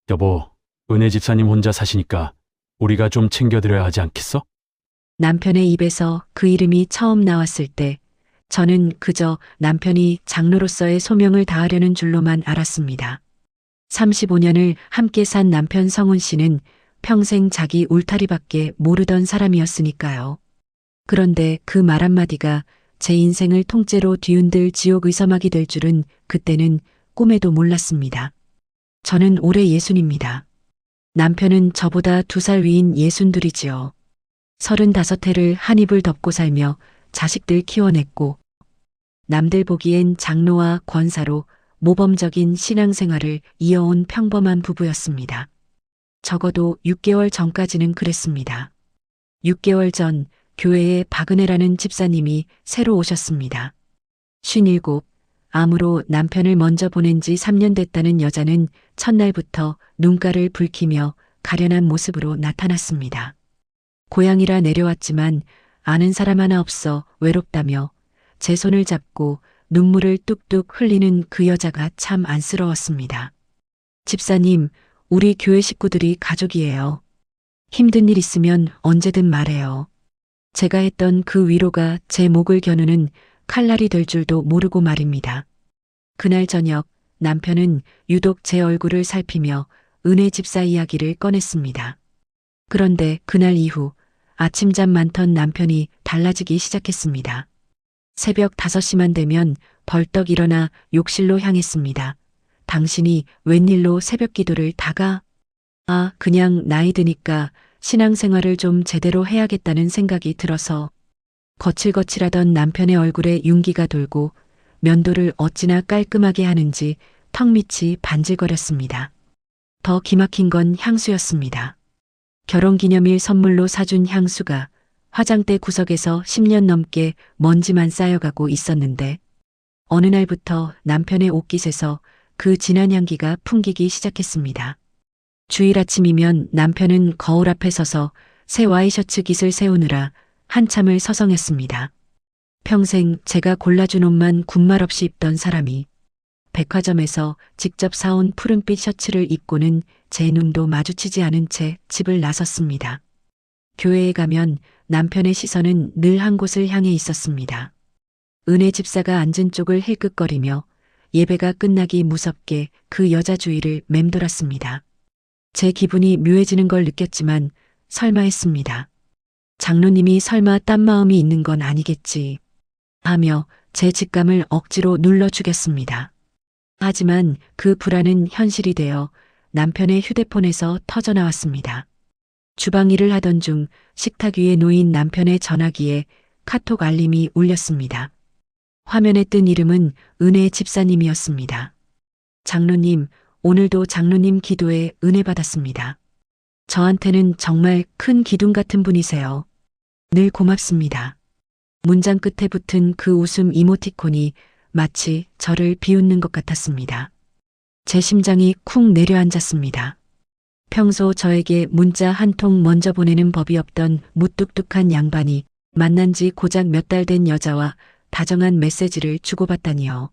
여보, 은혜 집사님 혼자 사시니까 우리가 좀 챙겨드려야 하지 않겠어? 남편의 입에서 그 이름이 처음 나왔을 때 저는 그저 남편이 장로로서의 소명을 다하려는 줄로만 알았습니다. 35년을 함께 산 남편 성훈 씨는 평생 자기 울타리밖에 모르던 사람이었으니까요. 그런데 그 말 한마디가 제 인생을 통째로 뒤흔들 지옥 의서막이 될 줄은 그때는 꿈에도 몰랐습니다. 저는 올해 60입니다. 남편은 저보다 2살 위인 62이지요. 35해를 한 입을 덮고 살며 자식들 키워냈고 남들 보기엔 장로와 권사로 모범적인 신앙생활을 이어온 평범한 부부였습니다. 적어도 6개월 전까지는 그랬습니다. 6개월 전 교회에 박은혜라는 집사님이 새로 오셨습니다. 57, 암으로 남편을 먼저 보낸 지 3년 됐다는 여자는 첫날부터 눈가를 붉히며 가련한 모습으로 나타났습니다. 고향이라 내려왔지만 아는 사람 하나 없어 외롭다며 제 손을 잡고 눈물을 뚝뚝 흘리는 그 여자가 참 안쓰러웠습니다. 집사님, 우리 교회 식구들이 가족이에요. 힘든 일 있으면 언제든 말해요. 제가 했던 그 위로가 제 목을 겨누는 칼날이 될 줄도 모르고 말입니다. 그날 저녁 남편은 유독 제 얼굴을 살피며 은혜 집사 이야기를 꺼냈습니다. 그런데 그날 이후 아침잠 많던 남편이 달라지기 시작했습니다. 새벽 5시만 되면 벌떡 일어나 욕실로 향했습니다. 당신이 웬일로 새벽 기도를 다가? 그냥 나이 드니까 신앙생활을 좀 제대로 해야겠다는 생각이 들어서. 거칠거칠하던 남편의 얼굴에 윤기가 돌고 면도를 어찌나 깔끔하게 하는지 턱밑이 반질거렸습니다. 더 기막힌 건 향수였습니다. 결혼기념일 선물로 사준 향수가 화장대 구석에서 10년 넘게 먼지만 쌓여가고 있었는데 어느 날부터 남편의 옷깃에서 그 진한 향기가 풍기기 시작했습니다. 주일 아침이면 남편은 거울 앞에 서서 새 와이셔츠 깃을 세우느라 한참을 서성였습니다. 평생 제가 골라준 옷만 군말 없이 입던 사람이 백화점에서 직접 사온 푸른빛 셔츠를 입고는 제 눈도 마주치지 않은 채 집을 나섰습니다. 교회에 가면 남편의 시선은 늘 한 곳을 향해 있었습니다. 은혜 집사가 앉은 쪽을 힐끗거리며 예배가 끝나기 무섭게 그 여자 주위를 맴돌았습니다. 제 기분이 묘해지는 걸 느꼈지만 설마 했습니다. 장로님이 설마 딴 마음이 있는 건 아니겠지 하며 제 직감을 억지로 눌러 죽였습니다. 하지만 그 불안은 현실이 되어 남편의 휴대폰에서 터져나왔습니다. 주방 일을 하던 중 식탁 위에 놓인 남편의 전화기에 카톡 알림이 울렸습니다. 화면에 뜬 이름은 은혜 집사님이었습니다. 장로님, 오늘도 장로님 기도에 은혜 받았습니다. 저한테는 정말 큰 기둥 같은 분이세요. 늘 고맙습니다. 문장 끝에 붙은 그 웃음 이모티콘이 마치 저를 비웃는 것 같았습니다. 제 심장이 쿵 내려앉았습니다. 평소 저에게 문자 한 통 먼저 보내는 법이 없던 무뚝뚝한 양반이 만난 지 고작 몇 달 된 여자와 다정한 메시지를 주고받다니요.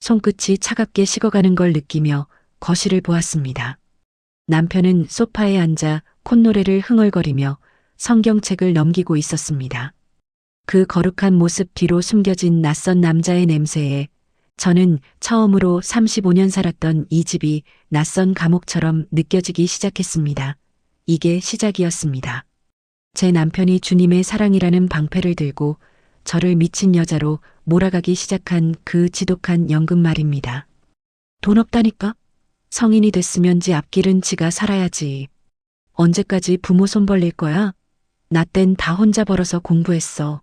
손끝이 차갑게 식어가는 걸 느끼며 거실을 보았습니다. 남편은 소파에 앉아 콧노래를 흥얼거리며 성경책을 넘기고 있었습니다. 그 거룩한 모습 뒤로 숨겨진 낯선 남자의 냄새에 저는 처음으로 35년 살았던 이 집이 낯선 감옥처럼 느껴지기 시작했습니다. 이게 시작이었습니다. 제 남편이 주님의 사랑이라는 방패를 들고 저를 미친 여자로 몰아가기 시작한 그 지독한 연금 말입니다. 돈 없다니까? 성인이 됐으면 지 앞길은 지가 살아야지. 언제까지 부모 손 벌릴 거야? 나 땐 다 혼자 벌어서 공부했어.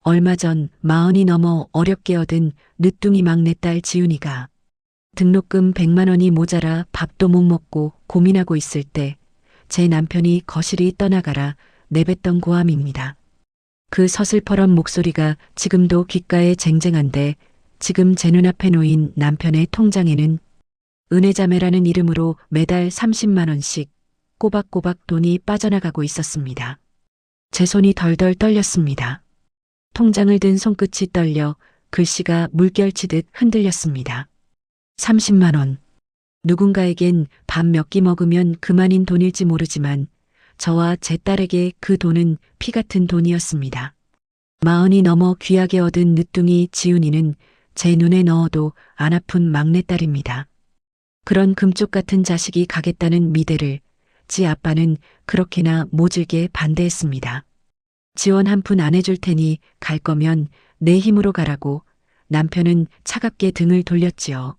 얼마 전 40이 넘어 어렵게 얻은 늦둥이 막내딸 지훈이가 등록금 100만 원이 모자라 밥도 못 먹고 고민하고 있을 때 제 남편이 거실이 떠나가라 내뱉던 고함입니다. 그 서슬퍼런 목소리가 지금도 귓가에 쟁쟁한데 지금 제 눈앞에 놓인 남편의 통장에는 은혜자매라는 이름으로 매달 30만 원씩 꼬박꼬박 돈이 빠져나가고 있었습니다. 제 손이 덜덜 떨렸습니다. 통장을 든 손끝이 떨려 글씨가 물결치듯 흔들렸습니다. 30만 원. 누군가에겐 밥 몇 끼 먹으면 그만인 돈일지 모르지만 저와 제 딸에게 그 돈은 피 같은 돈이었습니다. 40이 넘어 귀하게 얻은 늦둥이 지훈이는 제 눈에 넣어도 안 아픈 막내딸입니다. 그런 금쪽 같은 자식이 가겠다는 미대를 지 아빠는 그렇게나 모질게 반대했습니다. 지원 한 푼 안 해줄 테니 갈 거면 내 힘으로 가라고 남편은 차갑게 등을 돌렸지요.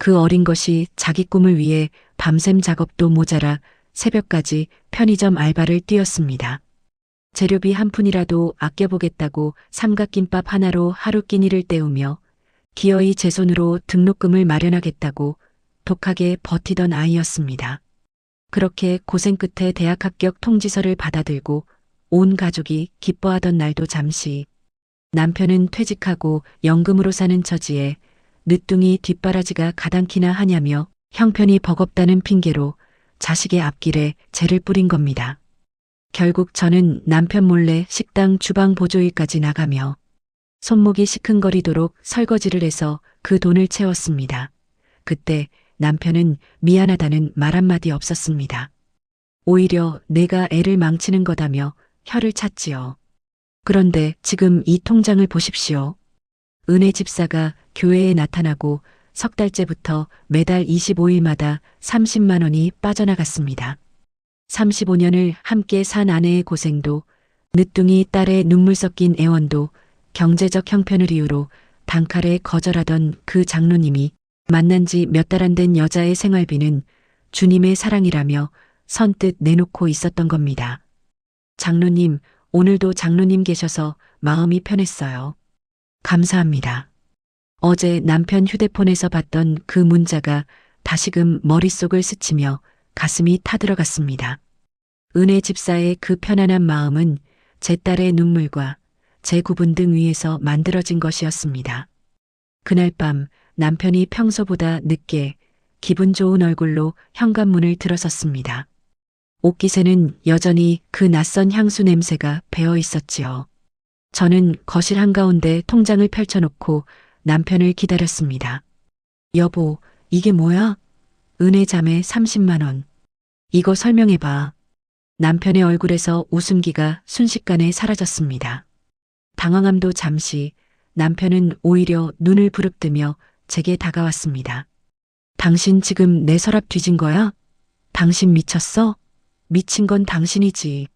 그 어린 것이 자기 꿈을 위해 밤샘 작업도 모자라 새벽까지 편의점 알바를 뛰었습니다. 재료비 한 푼이라도 아껴보겠다고 삼각김밥 하나로 하루 끼니를 때우며 기어이 제 손으로 등록금을 마련하겠다고 독하게 버티던 아이였습니다. 그렇게 고생 끝에 대학 합격 통지서를 받아들고 온 가족이 기뻐하던 날도 잠시 남편은 퇴직하고 연금으로 사는 처지에 늦둥이 뒷바라지가 가당키나 하냐며 형편이 버겁다는 핑계로 자식의 앞길에 재를 뿌린 겁니다. 결국 저는 남편 몰래 식당 주방 보조일까지 나가며 손목이 시큰거리도록 설거지를 해서 그 돈을 채웠습니다. 그때 남편은 미안하다는 말 한마디 없었습니다. 오히려 내가 애를 망치는 거다며 혀를 찼지요. 그런데 지금 이 통장을 보십시오. 은혜 집사가 교회에 나타나고 석 달째부터 매달 25일마다 30만 원이 빠져나갔습니다. 35년을 함께 산 아내의 고생도, 늦둥이 딸의 눈물 섞인 애원도, 경제적 형편을 이유로 단칼에 거절하던 그 장로님이 만난 지 몇 달 안 된 여자의 생활비는 주님의 사랑이라며 선뜻 내놓고 있었던 겁니다. 장로님, 오늘도 장로님 계셔서 마음이 편했어요. 감사합니다. 어제 남편 휴대폰에서 봤던 그 문자가 다시금 머릿속을 스치며 가슴이 타들어갔습니다. 은혜 집사의 그 편안한 마음은 제 딸의 눈물과 제 구분 등 위에서 만들어진 것이었습니다. 그날 밤 남편이 평소보다 늦게 기분 좋은 얼굴로 현관문을 들어섰습니다. 옷깃에는 여전히 그 낯선 향수 냄새가 배어 있었지요. 저는 거실 한가운데 통장을 펼쳐놓고 남편을 기다렸습니다. 여보, 이게 뭐야? 은혜 자매 30만 원. 이거 설명해봐. 남편의 얼굴에서 웃음기가 순식간에 사라졌습니다. 당황함도 잠시, 남편은 오히려 눈을 부릅뜨며 제게 다가왔습니다. 당신 지금 내 서랍 뒤진 거야? 당신 미쳤어? 미친 건 당신이지.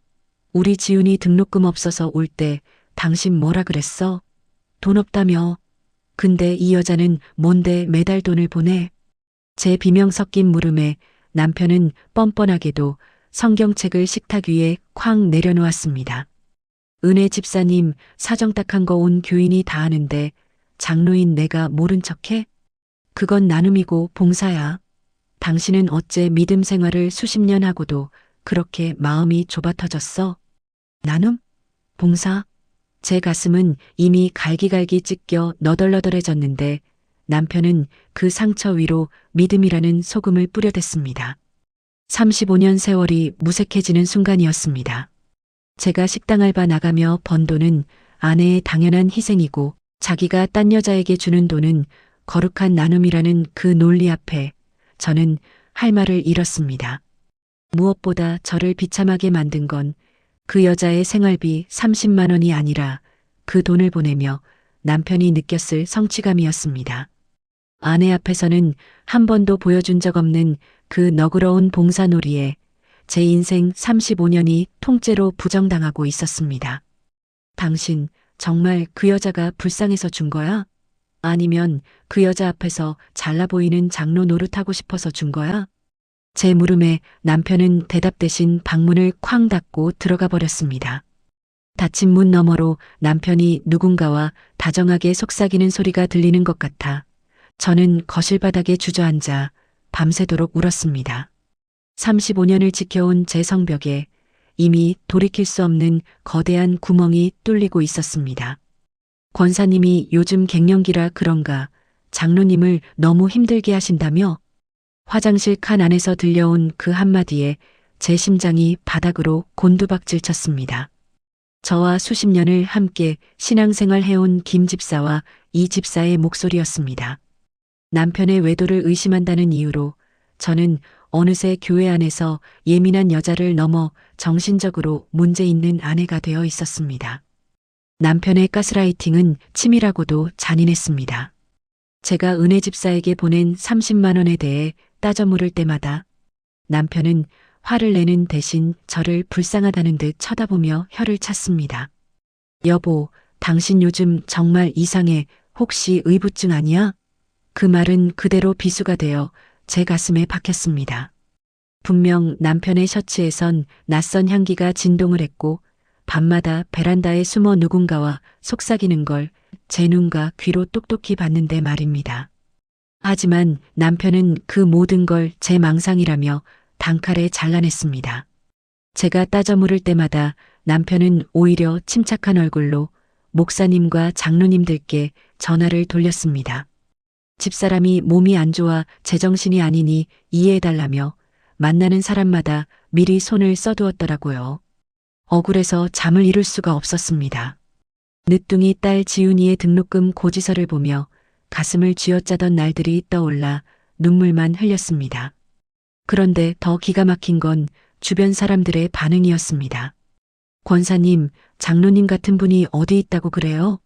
우리 지훈이 등록금 없어서 올 때 당신 뭐라 그랬어? 돈 없다며. 근데 이 여자는 뭔데 매달 돈을 보내? 제 비명 섞인 물음에 남편은 뻔뻔하게도 성경책을 식탁 위에 쾅 내려놓았습니다. 은혜 집사님, 사정 딱한 거 온 교인이 다 아는데 장로인 내가 모른 척해? 그건 나눔이고 봉사야. 당신은 어째 믿음 생활을 수십 년 하고도 그렇게 마음이 좁아 터졌어? 나눔? 봉사? 제 가슴은 이미 갈기갈기 찢겨 너덜너덜해졌는데 남편은 그 상처 위로 믿음이라는 소금을 뿌려댔습니다. 35년 세월이 무색해지는 순간이었습니다. 제가 식당 알바 나가며 번 돈은 아내의 당연한 희생이고 자기가 딴 여자에게 주는 돈은 거룩한 나눔이라는 그 논리 앞에 저는 할 말을 잃었습니다. 무엇보다 저를 비참하게 만든 건 그 여자의 생활비 30만 원이 아니라 그 돈을 보내며 남편이 느꼈을 성취감이었습니다. 아내 앞에서는 한 번도 보여준 적 없는 그 너그러운 봉사놀이에 제 인생 35년이 통째로 부정당하고 있었습니다. 당신 정말 그 여자가 불쌍해서 준 거야? 아니면 그 여자 앞에서 잘나 보이는 장로 노릇하고 싶어서 준 거야? 제 물음에 남편은 대답 대신 방문을 쾅 닫고 들어가 버렸습니다. 닫힌 문 너머로 남편이 누군가와 다정하게 속삭이는 소리가 들리는 것 같아 저는 거실 바닥에 주저앉아 밤새도록 울었습니다. 35년을 지켜온 제 성벽에 이미 돌이킬 수 없는 거대한 구멍이 뚫리고 있었습니다. 권사님이 요즘 갱년기라 그런가 장로님을 너무 힘들게 하신다며? 화장실 칸 안에서 들려온 그 한마디에 제 심장이 바닥으로 곤두박질 쳤습니다. 저와 수십 년을 함께 신앙생활 해온 김 집사와 이 집사의 목소리였습니다. 남편의 외도를 의심한다는 이유로 저는 어느새 교회 안에서 예민한 여자를 넘어 정신적으로 문제 있는 아내가 되어 있었습니다. 남편의 가스라이팅은 치밀하고도 잔인했습니다. 제가 은혜 집사에게 보낸 30만 원에 대해 따져 물을 때마다 남편은 화를 내는 대신 저를 불쌍하다는 듯 쳐다보며 혀를 찼습니다. 여보, 당신 요즘 정말 이상해. 혹시 의부증 아니야? 그 말은 그대로 비수가 되어 제 가슴에 박혔습니다. 분명 남편의 셔츠에선 낯선 향기가 진동을 했고 밤마다 베란다에 숨어 누군가와 속삭이는 걸 제 눈과 귀로 똑똑히 봤는데 말입니다. 하지만 남편은 그 모든 걸 제 망상이라며 단칼에 잘라냈습니다. 제가 따져 물을 때마다 남편은 오히려 침착한 얼굴로 목사님과 장로님들께 전화를 돌렸습니다. 집사람이 몸이 안 좋아 제정신이 아니니 이해해달라며 만나는 사람마다 미리 손을 써두었더라고요. 억울해서 잠을 이룰 수가 없었습니다. 늦둥이 딸 지훈이의 등록금 고지서를 보며 가슴을 쥐어짜던 날들이 떠올라 눈물만 흘렸습니다. 그런데 더 기가 막힌 건 주변 사람들의 반응이었습니다. 권사님, 장로님 같은 분이 어디 있다고 그래요?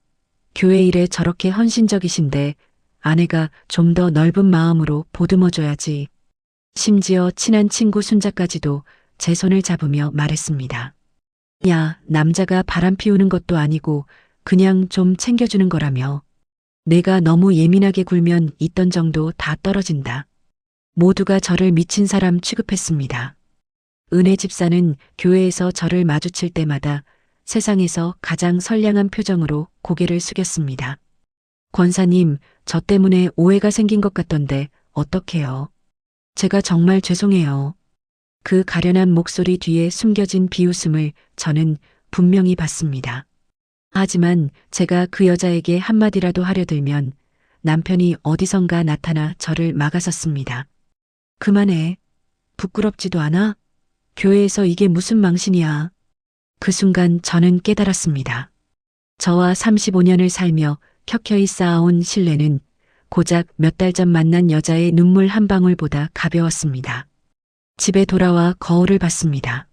교회 일에 저렇게 헌신적이신데 아내가 좀 더 넓은 마음으로 보듬어줘야지. 심지어 친한 친구 순자까지도 제 손을 잡으며 말했습니다. 야, 남자가 바람 피우는 것도 아니고 그냥 좀 챙겨주는 거라며. 내가 너무 예민하게 굴면 있던 정도 다 떨어진다. 모두가 저를 미친 사람 취급했습니다. 은혜 집사는 교회에서 저를 마주칠 때마다 세상에서 가장 선량한 표정으로 고개를 숙였습니다. 권사님, 저 때문에 오해가 생긴 것 같던데 어떡해요? 제가 정말 죄송해요. 그 가련한 목소리 뒤에 숨겨진 비웃음을 저는 분명히 봤습니다. 하지만 제가 그 여자에게 한마디라도 하려 들면 남편이 어디선가 나타나 저를 막아섰습니다. 그만해. 부끄럽지도 않아? 교회에서 이게 무슨 망신이야. 그 순간 저는 깨달았습니다. 저와 35년을 살며 켜켜이 쌓아온 신뢰는 고작 몇 달 전 만난 여자의 눈물 한 방울보다 가벼웠습니다. 집에 돌아와 거울을 봤습니다.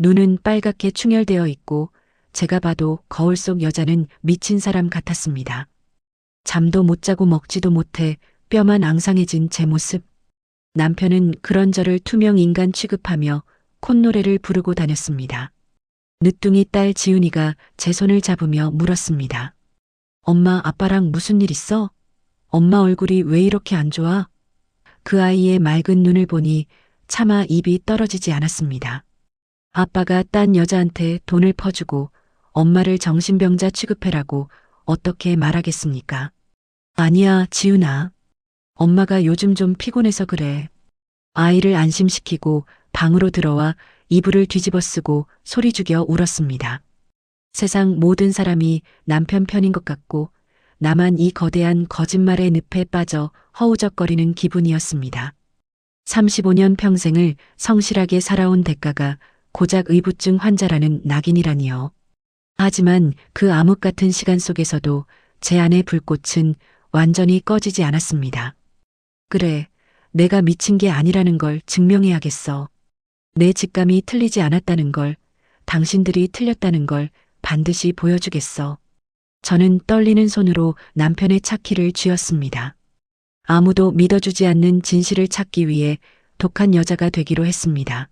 눈은 빨갛게 충혈되어 있고 제가 봐도 거울 속 여자는 미친 사람 같았습니다. 잠도 못 자고 먹지도 못해 뼈만 앙상해진 제 모습. 남편은 그런 저를 투명 인간 취급하며 콧노래를 부르고 다녔습니다. 늦둥이 딸 지훈이가 제 손을 잡으며 물었습니다. 엄마, 아빠랑 무슨 일 있어? 엄마 얼굴이 왜 이렇게 안 좋아? 그 아이의 맑은 눈을 보니 차마 입이 떨어지지 않았습니다. 아빠가 딴 여자한테 돈을 퍼주고 엄마를 정신병자 취급해라고 어떻게 말하겠습니까? 아니야, 지훈아. 엄마가 요즘 좀 피곤해서 그래. 아이를 안심시키고 방으로 들어와 이불을 뒤집어 쓰고 소리 죽여 울었습니다. 세상 모든 사람이 남편 편인 것 같고 나만 이 거대한 거짓말의 늪에 빠져 허우적거리는 기분이었습니다. 35년 평생을 성실하게 살아온 대가가 고작 의부증 환자라는 낙인이라니요. 하지만 그 암흑 같은 시간 속에서도 제 안의 불꽃은 완전히 꺼지지 않았습니다. 그래, 내가 미친 게 아니라는 걸 증명해야겠어. 내 직감이 틀리지 않았다는 걸, 당신들이 틀렸다는 걸 반드시 보여주겠어. 저는 떨리는 손으로 남편의 차키를 쥐었습니다. 아무도 믿어주지 않는 진실을 찾기 위해 독한 여자가 되기로 했습니다.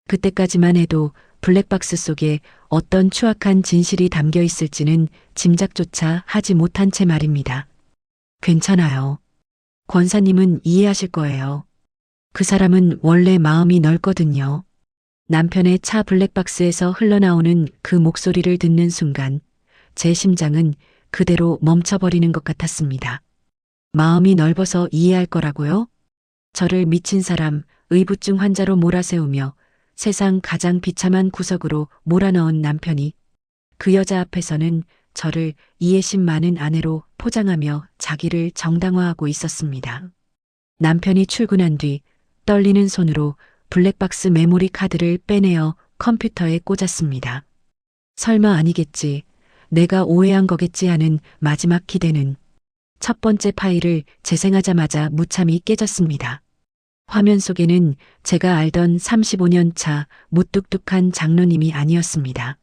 그때까지만 해도 블랙박스 속에 어떤 추악한 진실이 담겨 있을지는 짐작조차 하지 못한 채 말입니다. 괜찮아요. 권사님은 이해하실 거예요. 그 사람은 원래 마음이 넓거든요. 남편의 차 블랙박스에서 흘러나오는 그 목소리를 듣는 순간 제 심장은 그대로 멈춰버리는 것 같았습니다. 마음이 넓어서 이해할 거라고요? 저를 미친 사람, 의부증 환자로 몰아세우며 세상 가장 비참한 구석으로 몰아넣은 남편이 그 여자 앞에서는 저를 이해심 많은 아내로 포장하며 자기를 정당화하고 있었습니다. 남편이 출근한 뒤 떨리는 손으로 블랙박스 메모리 카드를 빼내어 컴퓨터에 꽂았습니다. 설마 아니겠지, 내가 오해한 거겠지 하는 마지막 기대는 첫 번째 파일을 재생하자마자 무참히 깨졌습니다. 화면 속에는 제가 알던 35년 차 무뚝뚝한 장로님이 아니었습니다.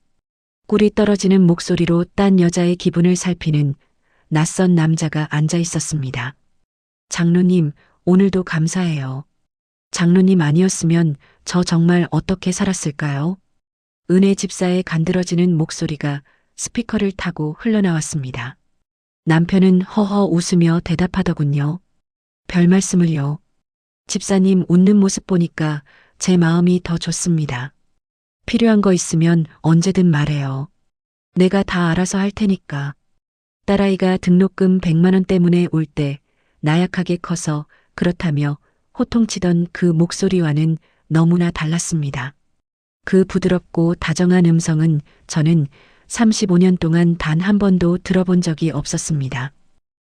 꿀이 떨어지는 목소리로 딴 여자의 기분을 살피는 낯선 남자가 앉아 있었습니다. 장로님, 오늘도 감사해요. 장로님 아니었으면 저 정말 어떻게 살았을까요? 은혜 집사의 간드러지는 목소리가 스피커를 타고 흘러나왔습니다. 남편은 허허 웃으며 대답하더군요. 별 말씀을요. 집사님 웃는 모습 보니까 제 마음이 더 좋습니다. 필요한 거 있으면 언제든 말해요. 내가 다 알아서 할 테니까. 딸아이가 등록금 100만 원 때문에 울 때 나약하게 커서 그렇다며 호통치던 그 목소리와는 너무나 달랐습니다. 그 부드럽고 다정한 음성은 저는 35년 동안 단 한 번도 들어본 적이 없었습니다.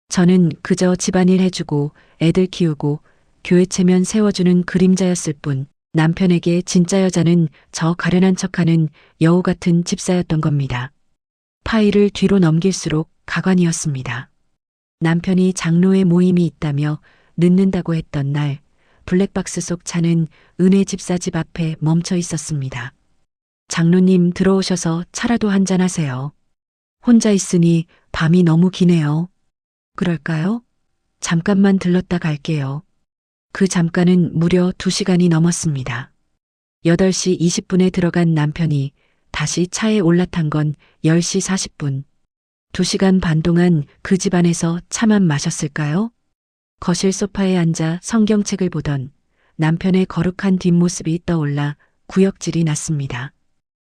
저는 그저 집안일 해주고 애들 키우고 교회 체면 세워주는 그림자였을 뿐 남편에게 진짜 여자는 저 가련한 척하는 여우 같은 집사였던 겁니다. 파일을 뒤로 넘길수록 가관이었습니다. 남편이 장로회 모임이 있다며 늦는다고 했던 날 블랙박스 속 차는 은혜 집사 집 앞에 멈춰 있었습니다. 장로님 들어오셔서 차라도 한잔 하세요. 혼자 있으니 밤이 너무 기네요. 그럴까요? 잠깐만 들렀다 갈게요. 그 잠깐은 무려 2시간이 넘었습니다. 8시 20분에 들어간 남편이 다시 차에 올라탄 건 10시 40분. 2시간 반 동안 그 집안에서 차만 마셨을까요? 거실 소파에 앉아 성경책을 보던 남편의 거룩한 뒷모습이 떠올라 구역질이 났습니다.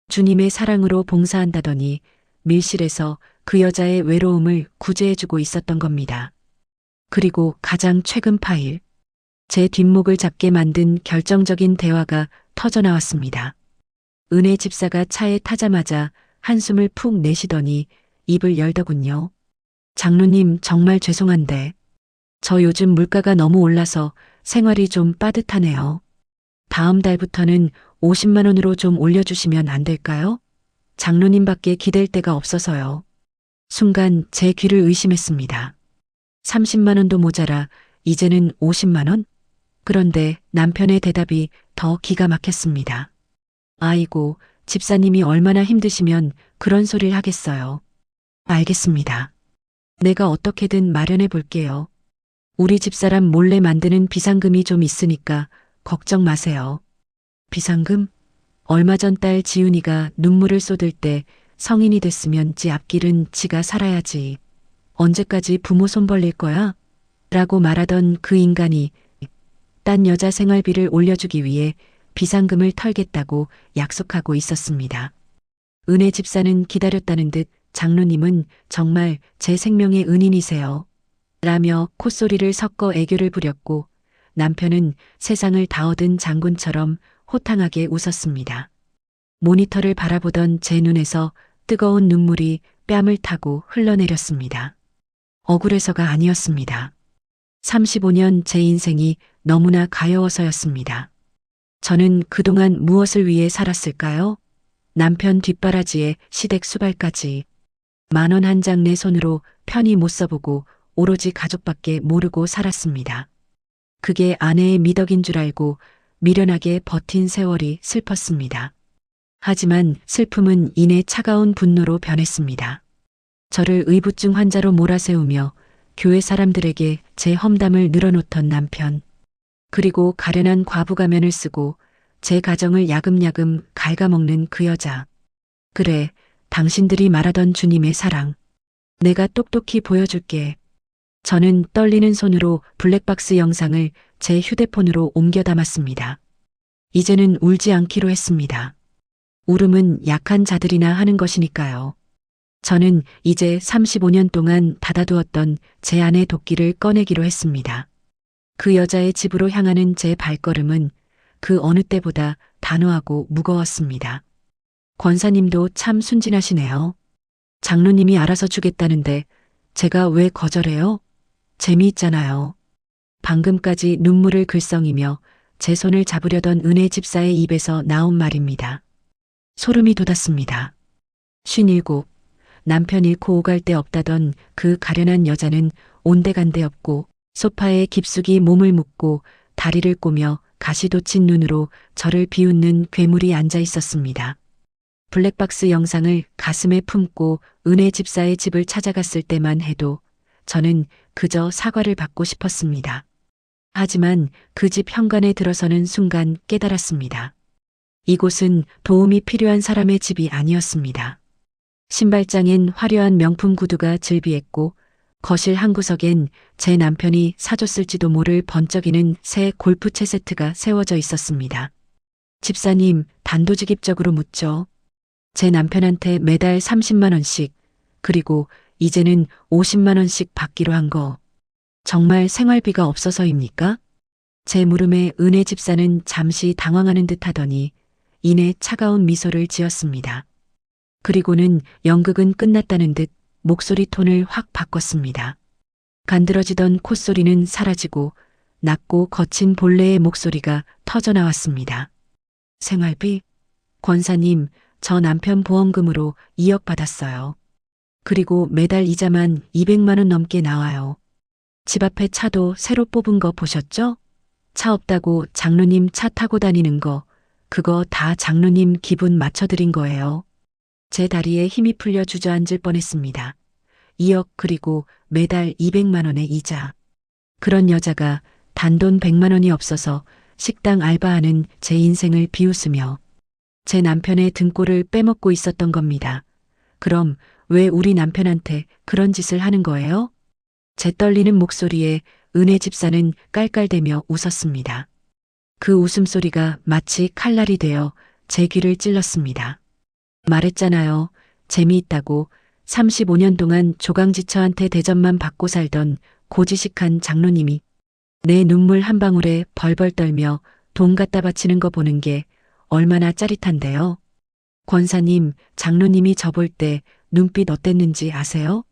주님의 사랑으로 봉사한다더니 밀실에서 그 여자의 외로움을 구제해주고 있었던 겁니다. 그리고 가장 최근 파일. 제 뒷목을 잡게 만든 결정적인 대화가 터져나왔습니다. 은혜 집사가 차에 타자마자 한숨을 푹 내쉬더니 입을 열더군요. 장로님 정말 죄송한데 저 요즘 물가가 너무 올라서 생활이 좀 빠듯하네요. 다음 달부터는 50만 원으로 좀 올려주시면 안 될까요? 장로님밖에 기댈 데가 없어서요. 순간 제 귀를 의심했습니다. 30만 원도 모자라 이제는 50만 원? 그런데 남편의 대답이 더 기가 막혔습니다. 아이고, 집사님이 얼마나 힘드시면 그런 소리를 하겠어요. 알겠습니다. 내가 어떻게든 마련해 볼게요. 우리 집사람 몰래 만드는 비상금이 좀 있으니까 걱정 마세요. 비상금? 얼마 전 딸 지훈이가 눈물을 쏟을 때 성인이 됐으면 지 앞길은 지가 살아야지. 언제까지 부모 손 벌릴 거야? 라고 말하던 그 인간이 딴 여자 생활비를 올려주기 위해 비상금을 털겠다고 약속하고 있었습니다. 은혜 집사는 기다렸다는 듯 장로님은 정말 제 생명의 은인이세요. 라며 콧소리를 섞어 애교를 부렸고 남편은 세상을 다 얻은 장군처럼 호탕하게 웃었습니다. 모니터를 바라보던 제 눈에서 뜨거운 눈물이 뺨을 타고 흘러내렸습니다. 억울해서가 아니었습니다. 35년 제 인생이 너무나 가여워서였습니다. 저는 그동안 무엇을 위해 살았을까요? 남편 뒷바라지에 시댁 수발까지 10,000원 한 장 내 손으로 편히 못 써보고 오로지 가족밖에 모르고 살았습니다. 그게 아내의 미덕인 줄 알고 미련하게 버틴 세월이 슬펐습니다. 하지만 슬픔은 이내 차가운 분노로 변했습니다. 저를 의부증 환자로 몰아세우며 교회 사람들에게 제 험담을 늘어놓던 남편, 그리고 가련한 과부 가면을 쓰고 제 가정을 야금야금 갉아먹는 그 여자. 그래, 당신들이 말하던 주님의 사랑. 내가 똑똑히 보여줄게. 저는 떨리는 손으로 블랙박스 영상을 제 휴대폰으로 옮겨 담았습니다. 이제는 울지 않기로 했습니다. 울음은 약한 자들이나 하는 것이니까요. 저는 이제 35년 동안 닫아두었던 제 안의 도끼를 꺼내기로 했습니다. 그 여자의 집으로 향하는 제 발걸음은 그 어느 때보다 단호하고 무거웠습니다. 권사님도 참 순진하시네요. 장로님이 알아서 주겠다는데 제가 왜 거절해요? 재미있잖아요. 방금까지 눈물을 글썽이며 제 손을 잡으려던 은혜 집사의 입에서 나온 말입니다. 소름이 돋았습니다. 57, 남편 잃고 오갈 데 없다던 그 가련한 여자는 온데간데 없고 소파에 깊숙이 몸을 묻고 다리를 꼬며 가시 돋친 눈으로 저를 비웃는 괴물이 앉아 있었습니다. 블랙박스 영상을 가슴에 품고 은혜 집사의 집을 찾아갔을 때만 해도 저는 그저 사과를 받고 싶었습니다. 하지만 그 집 현관에 들어서는 순간 깨달았습니다. 이곳은 도움이 필요한 사람의 집이 아니었습니다. 신발장엔 화려한 명품 구두가 즐비했고 거실 한 구석엔 제 남편이 사줬을지도 모를 번쩍이는 새 골프채 세트가 세워져 있었습니다. 집사님, 단도직입적으로 묻죠. 제 남편한테 매달 30만 원씩, 그리고 이제는 50만 원씩 받기로 한 거. 정말 생활비가 없어서입니까? 제 물음에 은혜 집사는 잠시 당황하는 듯 하더니 이내 차가운 미소를 지었습니다. 그리고는 연극은 끝났다는 듯 목소리 톤을 확 바꿨습니다. 간드러지던 콧소리는 사라지고 낮고 거친 본래의 목소리가 터져나왔습니다. 생활비? 권사님, 저 남편 보험금으로 2억 받았어요. 그리고 매달 이자만 200만 원 넘게 나와요. 집 앞에 차도 새로 뽑은 거 보셨죠? 차 없다고 장로님 차 타고 다니는 거, 그거 다 장로님 기분 맞춰드린 거예요. 제 다리에 힘이 풀려 주저앉을 뻔했습니다. 2억 그리고 매달 200만 원의 이자. 그런 여자가 단돈 100만 원이 없어서 식당 알바하는 제 인생을 비웃으며 제 남편의 등골을 빼먹고 있었던 겁니다. 그럼 왜 우리 남편한테 그런 짓을 하는 거예요? 제 떨리는 목소리에 은혜 집사는 깔깔대며 웃었습니다. 그 웃음소리가 마치 칼날이 되어 제 귀를 찔렀습니다. 말했잖아요. 재미있다고. 35년 동안 조강지처한테 대접만 받고 살던 고지식한 장로님이 내 눈물 한 방울에 벌벌 떨며 돈 갖다 바치는 거 보는 게 얼마나 짜릿한데요. 권사님, 장로님이 저 볼 때 눈빛 어땠는지 아세요?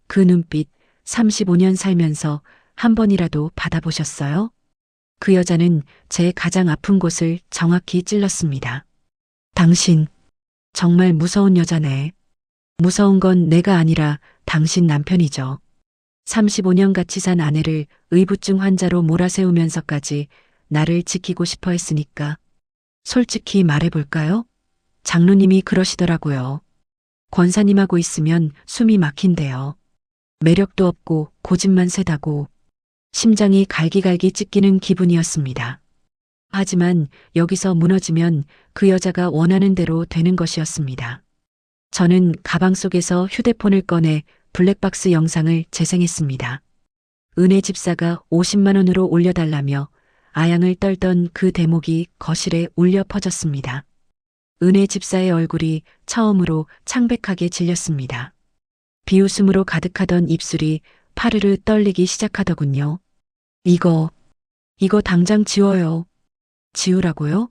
그 눈빛 35년 살면서 한 번이라도 받아보셨어요? 그 여자는 제 가장 아픈 곳을 정확히 찔렀습니다. 당신, 정말 무서운 여자네. 무서운 건 내가 아니라 당신 남편이죠. 35년 같이 산 아내를 의부증 환자로 몰아세우면서까지 나를 지키고 싶어 했으니까. 솔직히 말해볼까요? 장로님이 그러시더라고요. 권사님하고 있으면 숨이 막힌대요. 매력도 없고 고집만 세다고. 심장이 갈기갈기 찢기는 기분이었습니다. 하지만 여기서 무너지면 그 여자가 원하는 대로 되는 것이었습니다. 저는 가방 속에서 휴대폰을 꺼내 블랙박스 영상을 재생했습니다. 은혜 집사가 50만 원으로 올려달라며 아양을 떨던 그 대목이 거실에 울려 퍼졌습니다. 은혜 집사의 얼굴이 처음으로 창백하게 질렸습니다. 비웃음으로 가득하던 입술이 파르르 떨리기 시작하더군요. 이거 당장 지워요. 지우라고요?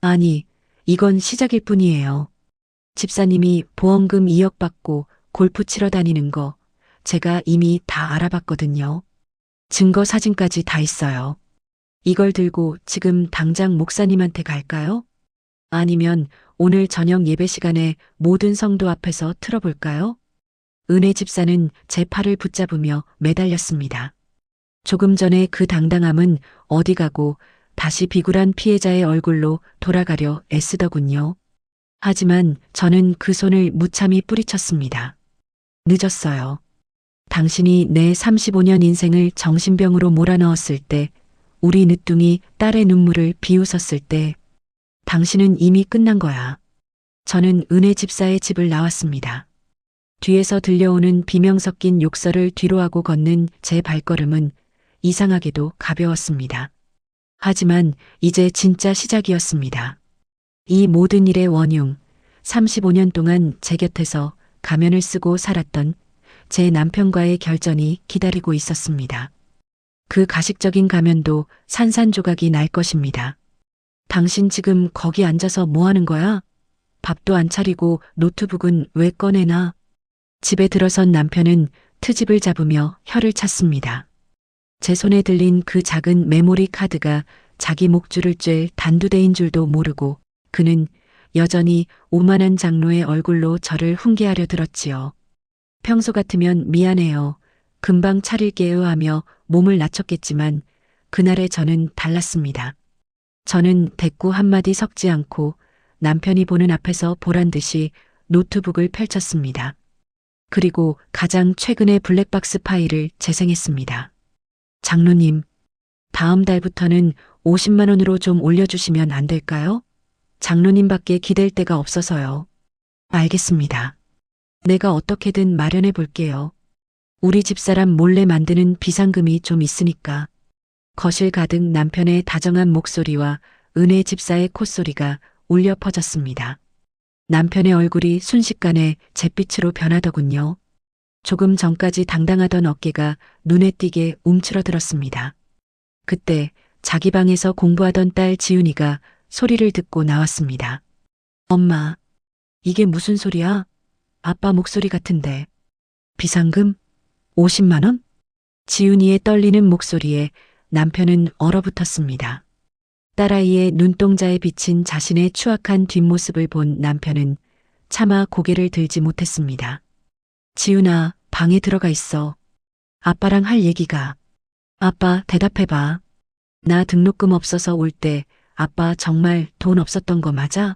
아니, 이건 시작일 뿐이에요. 집사님이 보험금 2억 받고 골프 치러 다니는 거 제가 이미 다 알아봤거든요. 증거 사진까지 다 있어요. 이걸 들고 지금 당장 목사님한테 갈까요? 아니면 오늘 저녁 예배 시간에 모든 성도 앞에서 틀어볼까요? 은혜 집사는 제 팔을 붙잡으며 매달렸습니다. 조금 전에 그 당당함은 어디 가고 다시 비굴한 피해자의 얼굴로 돌아가려 애쓰더군요. 하지만 저는 그 손을 무참히 뿌리쳤습니다. 늦었어요. 당신이 내 35년 인생을 정신병으로 몰아넣었을 때, 우리 늦둥이 딸의 눈물을 비웃었을 때, 당신은 이미 끝난 거야. 저는 은혜 집사의 집을 나왔습니다. 뒤에서 들려오는 비명 섞인 욕설을 뒤로하고 걷는 제 발걸음은 이상하게도 가벼웠습니다. 하지만 이제 진짜 시작이었습니다. 이 모든 일의 원흉, 35년 동안 제 곁에서 가면을 쓰고 살았던 제 남편과의 결전이 기다리고 있었습니다. 그 가식적인 가면도 산산조각이 날 것입니다. 당신 지금 거기 앉아서 뭐 하는 거야? 밥도 안 차리고 노트북은 왜 꺼내나? 집에 들어선 남편은 트집을 잡으며 혀를 찼습니다. 제 손에 들린 그 작은 메모리 카드가 자기 목줄을 쬐 단두대인 줄도 모르고 그는 여전히 오만한 장로의 얼굴로 저를 훈계하려 들었지요. 평소 같으면 미안해요. 금방 차릴게요 하며 몸을 낮췄겠지만 그날의 저는 달랐습니다. 저는 대꾸 한마디 섞지 않고 남편이 보는 앞에서 보란 듯이 노트북을 펼쳤습니다. 그리고 가장 최근의 블랙박스 파일을 재생했습니다. 장로님, 다음 달부터는 50만 원으로 좀 올려주시면 안 될까요? 장로님밖에 기댈 데가 없어서요. 알겠습니다. 내가 어떻게든 마련해 볼게요. 우리 집사람 몰래 만드는 비상금이 좀 있으니까. 거실 가득 남편의 다정한 목소리와 은혜 집사의 콧소리가 울려 퍼졌습니다. 남편의 얼굴이 순식간에 잿빛으로 변하더군요. 조금 전까지 당당하던 어깨가 눈에 띄게 움츠러들었습니다. 그때 자기 방에서 공부하던 딸 지훈이가 소리를 듣고 나왔습니다. 엄마, 이게 무슨 소리야? 아빠 목소리 같은데. 비상금? 50만 원? 지훈이의 떨리는 목소리에 남편은 얼어붙었습니다. 딸아이의 눈동자에 비친 자신의 추악한 뒷모습을 본 남편은 차마 고개를 들지 못했습니다. 지훈아, 방에 들어가 있어. 아빠랑 할 얘기가. 아빠, 대답해봐. 나 등록금 없어서 올 때 아빠 정말 돈 없었던 거 맞아?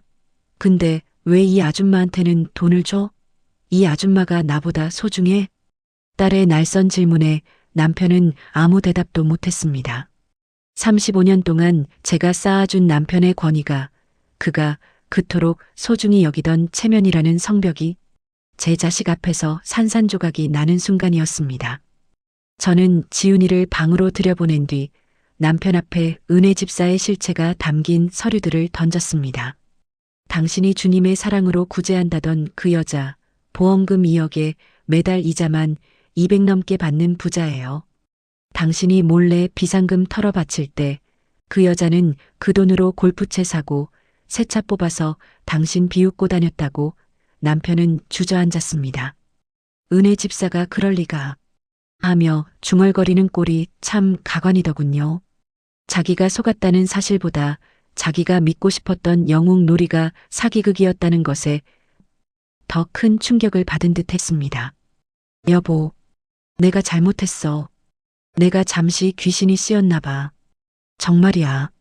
근데 왜 이 아줌마한테는 돈을 줘? 이 아줌마가 나보다 소중해? 딸의 날선 질문에 남편은 아무 대답도 못했습니다. 35년 동안 제가 쌓아준 남편의 권위가, 그가 그토록 소중히 여기던 체면이라는 성벽이 제 자식 앞에서 산산조각이 나는 순간이었습니다. 저는 지훈이를 방으로 들여보낸 뒤 남편 앞에 은혜 집사의 실체가 담긴 서류들을 던졌습니다. 당신이 주님의 사랑으로 구제한다던 그 여자, 보험금 2억에 매달 이자만 200 넘게 받는 부자예요. 당신이 몰래 비상금 털어 바칠 때 그 여자는 그 돈으로 골프채 사고 새 차 뽑아서 당신 비웃고 다녔다고 남편은 주저앉았습니다. 은혜 집사가 그럴 리가 하며 중얼거리는 꼴이 참 가관이더군요. 자기가 속았다는 사실보다 자기가 믿고 싶었던 영웅놀이가 사기극이었다는 것에 더 큰 충격을 받은 듯 했습니다. 여보, 내가 잘못했어. 내가 잠시 귀신이 씌었나 봐. 정말이야.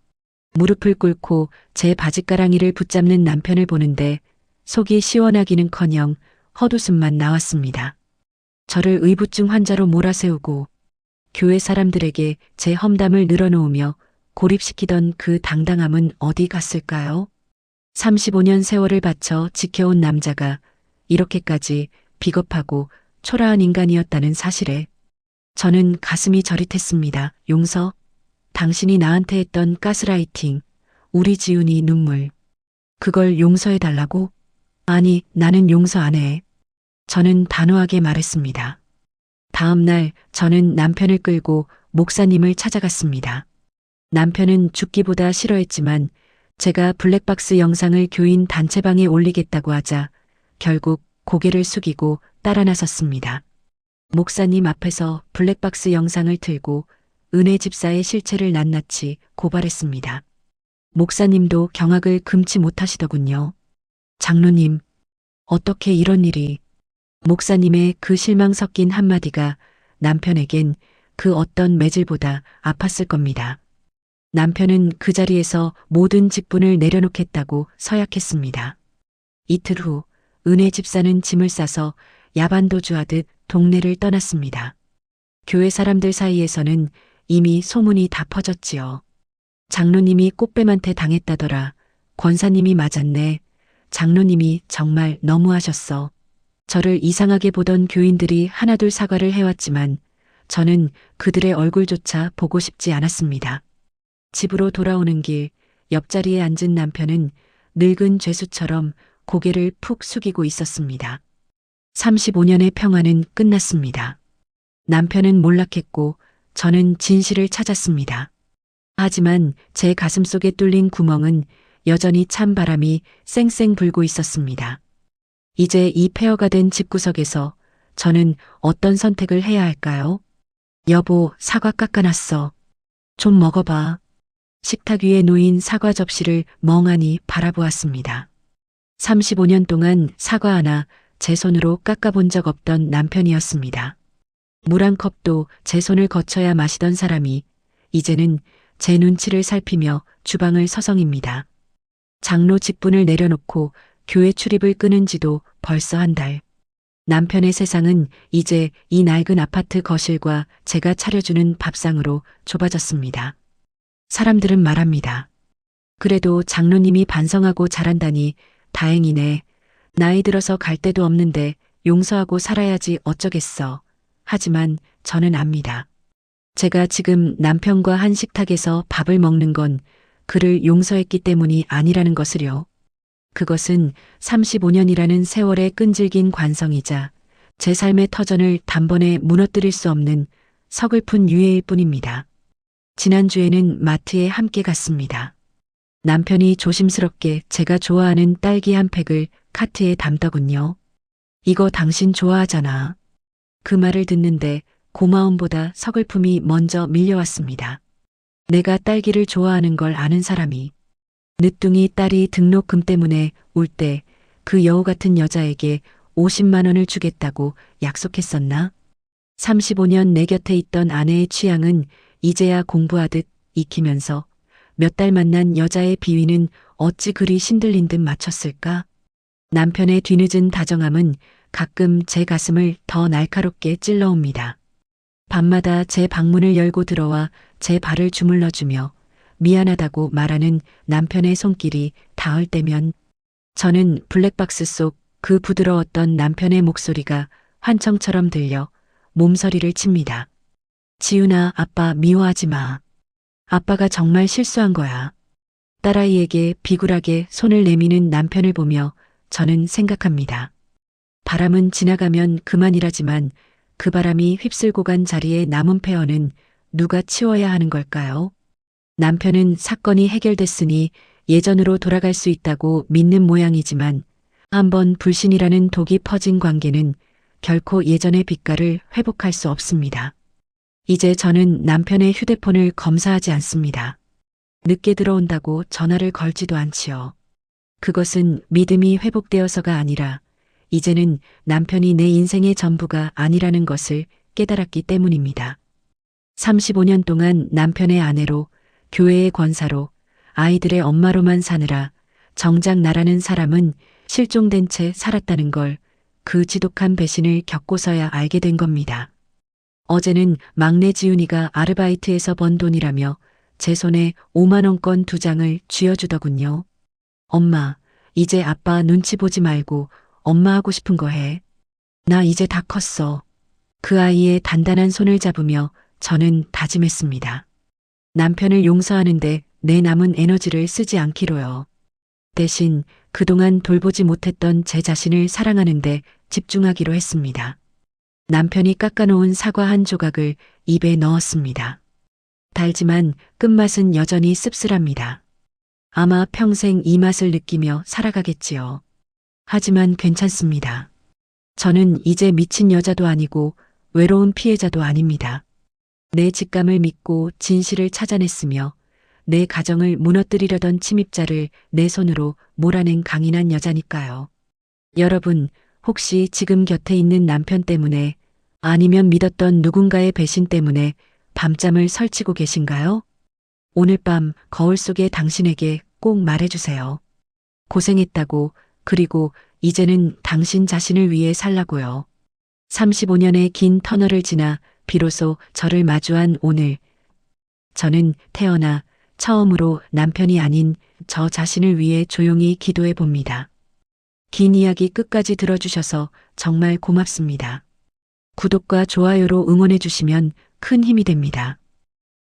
무릎을 꿇고 제 바짓가랑이를 붙잡는 남편을 보는데 속이 시원하기는커녕 헛웃음만 나왔습니다. 저를 의부증 환자로 몰아세우고 교회 사람들에게 제 험담을 늘어놓으며 고립시키던 그 당당함은 어디 갔을까요? 35년 세월을 바쳐 지켜온 남자가 이렇게까지 비겁하고 초라한 인간이었다는 사실에 저는 가슴이 저릿했습니다. 용서, 당신이 나한테 했던 가스라이팅, 우리 지훈이 눈물. 그걸 용서해달라고? 아니, 나는 용서 안 해. 저는 단호하게 말했습니다. 다음 날 저는 남편을 끌고 목사님을 찾아갔습니다. 남편은 죽기보다 싫어했지만 제가 블랙박스 영상을 교인 단체방에 올리겠다고 하자 결국 고개를 숙이고 따라 나섰습니다. 목사님 앞에서 블랙박스 영상을 틀고 은혜 집사의 실체를 낱낱이 고발했습니다. 목사님도 경악을 금치 못하시더군요. 장로님, 어떻게 이런 일이. 목사님의 그 실망 섞인 한마디가 남편에겐 그 어떤 매질보다 아팠을 겁니다. 남편은 그 자리에서 모든 직분을 내려놓겠다고 서약했습니다. 이틀 후 은혜 집사는 짐을 싸서 야반도주하듯 동네를 떠났습니다. 교회 사람들 사이에서는 이미 소문이 다 퍼졌지요. 장로님이 꽃뱀한테 당했다더라. 권사님이 맞았네. 장로님이 정말 너무하셨어. 저를 이상하게 보던 교인들이 하나둘 사과를 해왔지만 저는 그들의 얼굴조차 보고 싶지 않았습니다. 집으로 돌아오는 길 옆자리에 앉은 남편은 늙은 죄수처럼 고개를 푹 숙이고 있었습니다. 35년의 평화는 끝났습니다. 남편은 몰락했고 저는 진실을 찾았습니다. 하지만 제 가슴속에 뚫린 구멍은 여전히 찬 바람이 쌩쌩 불고 있었습니다. 이제 이 폐허가 된 집구석에서 저는 어떤 선택을 해야 할까요? 여보, 사과 깎아놨어. 좀 먹어봐. 식탁 위에 놓인 사과 접시를 멍하니 바라보았습니다. 35년 동안 사과 하나 제 손으로 깎아본 적 없던 남편이었습니다. 물 한 컵도 제 손을 거쳐야 마시던 사람이 이제는 제 눈치를 살피며 주방을 서성입니다. 장로 직분을 내려놓고 교회 출입을 끊은 지도 벌써 한 달. 남편의 세상은 이제 이 낡은 아파트 거실과 제가 차려주는 밥상으로 좁아졌습니다. 사람들은 말합니다. 그래도 장로님이 반성하고 잘한다니 다행이네. 나이 들어서 갈 데도 없는데 용서하고 살아야지 어쩌겠어. 하지만 저는 압니다. 제가 지금 남편과 한 식탁에서 밥을 먹는 건 그를 용서했기 때문이 아니라는 것을요. 그것은 35년이라는 세월의 끈질긴 관성이자 제 삶의 터전을 단번에 무너뜨릴 수 없는 서글픈 유해일 뿐입니다. 지난주에는 마트에 함께 갔습니다. 남편이 조심스럽게 제가 좋아하는 딸기 한 팩을 카트에 담더군요. 이거 당신 좋아하잖아. 그 말을 듣는데 고마움보다 서글픔이 먼저 밀려왔습니다. 내가 딸기를 좋아하는 걸 아는 사람이 늦둥이 딸이 등록금 때문에 울 때 그 여우 같은 여자에게 50만 원을 주겠다고 약속했었나? 35년 내 곁에 있던 아내의 취향은 이제야 공부하듯 익히면서 몇 달 만난 여자의 비위는 어찌 그리 신들린 듯 맞췄을까? 남편의 뒤늦은 다정함은 가끔 제 가슴을 더 날카롭게 찔러옵니다. 밤마다 제 방문을 열고 들어와 제 발을 주물러주며 미안하다고 말하는 남편의 손길이 닿을 때면 저는 블랙박스 속 그 부드러웠던 남편의 목소리가 환청처럼 들려 몸서리를 칩니다. 지훈아, 아빠 미워하지 마. 아빠가 정말 실수한 거야. 딸아이에게 비굴하게 손을 내미는 남편을 보며 저는 생각합니다. 바람은 지나가면 그만이라지만 그 바람이 휩쓸고 간 자리에 남은 폐허는 누가 치워야 하는 걸까요? 남편은 사건이 해결됐으니 예전으로 돌아갈 수 있다고 믿는 모양이지만 한번 불신이라는 독이 퍼진 관계는 결코 예전의 빛깔을 회복할 수 없습니다. 이제 저는 남편의 휴대폰을 검사하지 않습니다. 늦게 들어온다고 전화를 걸지도 않지요. 그것은 믿음이 회복되어서가 아니라 이제는 남편이 내 인생의 전부가 아니라는 것을 깨달았기 때문입니다. 35년 동안 남편의 아내로, 교회의 권사로, 아이들의 엄마로만 사느라 정작 나라는 사람은 실종된 채 살았다는 걸 그 지독한 배신을 겪고서야 알게 된 겁니다. 어제는 막내 지훈이가 아르바이트에서 번 돈이라며 제 손에 5만 원권 2장을 쥐어주더군요. 엄마, 이제 아빠 눈치 보지 말고 엄마 하고 싶은 거 해. 나 이제 다 컸어. 그 아이의 단단한 손을 잡으며 저는 다짐했습니다. 남편을 용서하는데 내 남은 에너지를 쓰지 않기로요. 대신 그동안 돌보지 못했던 제 자신을 사랑하는데 집중하기로 했습니다. 남편이 깎아놓은 사과 한 조각을 입에 넣었습니다. 달지만 끝맛은 여전히 씁쓸합니다. 아마 평생 이 맛을 느끼며 살아가겠지요. 하지만 괜찮습니다. 저는 이제 미친 여자도 아니고 외로운 피해자도 아닙니다. 내 직감을 믿고 진실을 찾아냈으며 내 가정을 무너뜨리려던 침입자를 내 손으로 몰아낸 강인한 여자니까요. 여러분, 혹시 지금 곁에 있는 남편 때문에 아니면 믿었던 누군가의 배신 때문에 밤잠을 설치고 계신가요? 오늘 밤 거울 속의 당신에게 꼭 말해주세요. 고생했다고, 그리고 이제는 당신 자신을 위해 살라고요. 35년의 긴 터널을 지나 비로소 저를 마주한 오늘. 저는 태어나 처음으로 남편이 아닌 저 자신을 위해 조용히 기도해 봅니다. 긴 이야기 끝까지 들어주셔서 정말 고맙습니다. 구독과 좋아요로 응원해 주시면 큰 힘이 됩니다.